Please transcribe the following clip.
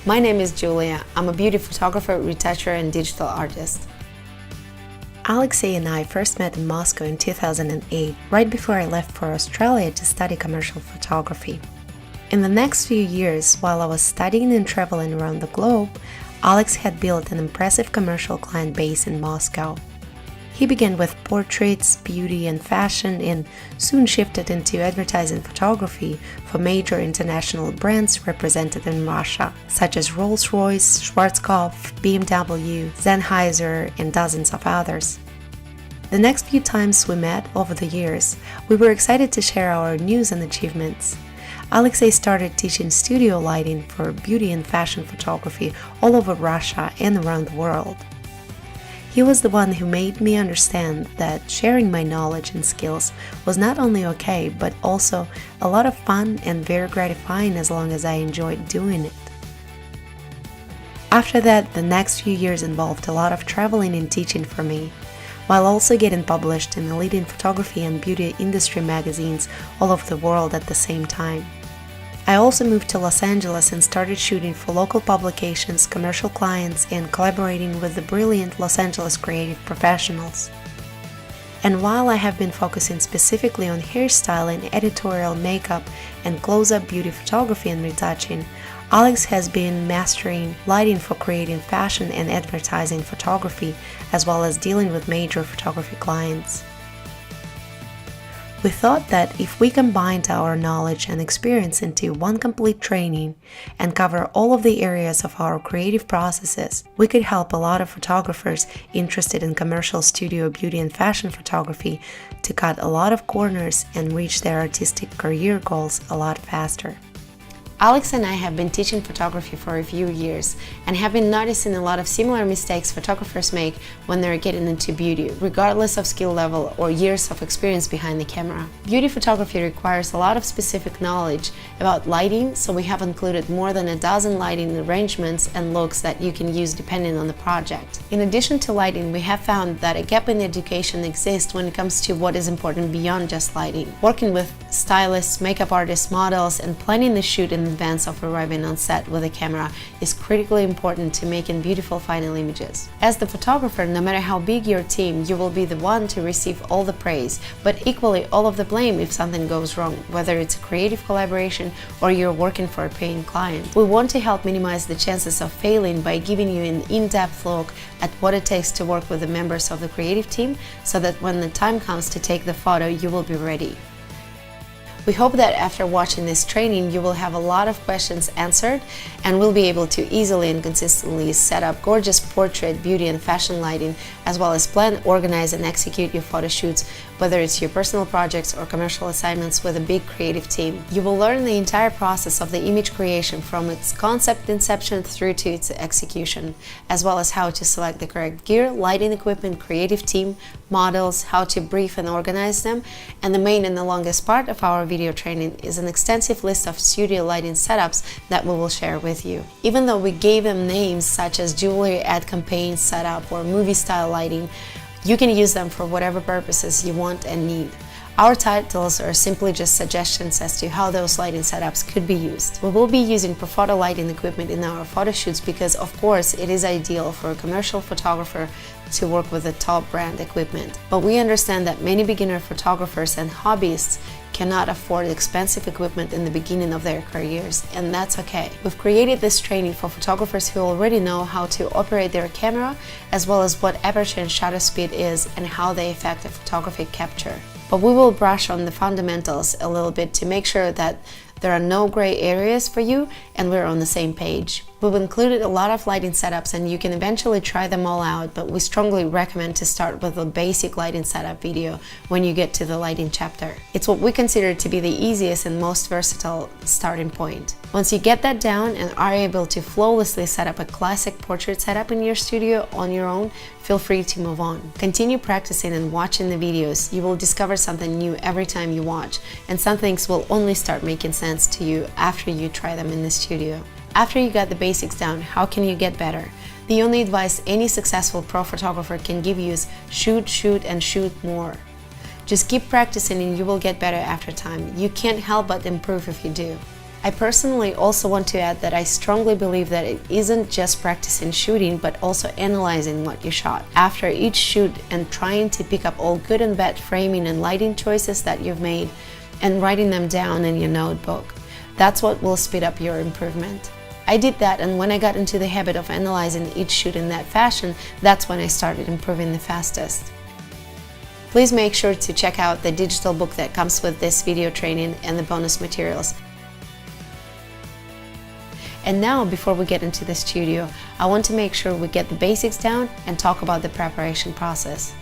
My name is Julia. I'm a beauty photographer, retoucher, and digital artist. Alexey and I first met in Moscow in 2008, right before I left for Australia to study commercial photography. In the next few years, while I was studying and traveling around the globe, Alex had built an impressive commercial client base in Moscow. He began with portraits, beauty, and fashion, and soon shifted into advertising photography for major international brands represented in Russia, such as Rolls-Royce, Schwarzkopf, BMW, Sennheiser, and dozens of others. The next few times we met over the years, we were excited to share our news and achievements. Alexey started teaching studio lighting for beauty and fashion photography all over Russia and around the world. He was the one who made me understand that sharing my knowledge and skills was not only okay, but also a lot of fun and very gratifying as long as I enjoyed doing it. After that, the next few years involved a lot of traveling and teaching for me, while also getting published in the leading photography and beauty industry magazines all over the world at the same time. I also moved to Los Angeles and started shooting for local publications, commercial clients, and collaborating with the brilliant Los Angeles creative professionals. And while I have been focusing specifically on hairstyling, editorial makeup, and close-up beauty photography and retouching, Alex has been mastering lighting for creating fashion and advertising photography, as well as dealing with major photography clients. We thought that if we combined our knowledge and experience into one complete training and cover all of the areas of our creative processes, we could help a lot of photographers interested in commercial studio beauty and fashion photography to cut a lot of corners and reach their artistic career goals a lot faster. Alex and I have been teaching photography for a few years and have been noticing a lot of similar mistakes photographers make when they're getting into beauty, regardless of skill level or years of experience behind the camera. Beauty photography requires a lot of specific knowledge about lighting, so we have included more than a dozen lighting arrangements and looks that you can use depending on the project. In addition to lighting, we have found that a gap in education exists when it comes to what is important beyond just lighting. Working with stylists, makeup artists, models, and planning the shoot in advance of arriving on set with a camera is critically important to making beautiful final images. As the photographer, no matter how big your team, you will be the one to receive all the praise, but equally all of the blame if something goes wrong, whether it's a creative collaboration or you're working for a paying client. We want to help minimize the chances of failing by giving you an in-depth look at what it takes to work with the members of the creative team so that when the time comes to take the photo, you will be ready. We hope that after watching this training, you will have a lot of questions answered and will be able to easily and consistently set up gorgeous portrait, beauty, and fashion lighting, as well as plan, organize, and execute your photo shoots, whether it's your personal projects or commercial assignments with a big creative team. You will learn the entire process of the image creation from its concept inception through to its execution, as well as how to select the correct gear, lighting equipment, creative team, models, how to brief and organize them, and the main and the longest part of our video training is an extensive list of studio lighting setups that we will share with you. Even though we gave them names such as jewelry ad campaign setup or movie style lighting, you can use them for whatever purposes you want and need. Our titles are simply just suggestions as to how those lighting setups could be used. We will be using Profoto lighting equipment in our photo shoots because, of course, it is ideal for a commercial photographer to work with the top brand equipment. But we understand that many beginner photographers and hobbyists cannot afford expensive equipment in the beginning of their careers, and that's okay. We've created this training for photographers who already know how to operate their camera, as well as what aperture and shutter speed is and how they affect a photographic capture. But we will brush on the fundamentals a little bit to make sure that there are no gray areas for you and we're on the same page. We've included a lot of lighting setups and you can eventually try them all out, but we strongly recommend to start with a basic lighting setup video when you get to the lighting chapter. It's what we consider to be the easiest and most versatile starting point. Once you get that down and are able to flawlessly set up a classic portrait setup in your studio on your own, feel free to move on. Continue practicing and watching the videos. You will discover something new every time you watch, and some things will only start making sense to you after you try them in the studio. After you got the basics down, how can you get better? The only advice any successful pro photographer can give you is shoot, shoot, and shoot more. Just keep practicing and you will get better after time. You can't help but improve if you do. I personally also want to add that I strongly believe that it isn't just practicing shooting, but also analyzing what you shot after each shoot and trying to pick up all good and bad framing and lighting choices that you've made and writing them down in your notebook. That's what will speed up your improvement. I did that, and when I got into the habit of analyzing each shoot in that fashion, that's when I started improving the fastest. Please make sure to check out the digital book that comes with this video training and the bonus materials. And now, before we get into the studio, I want to make sure we get the basics down and talk about the preparation process.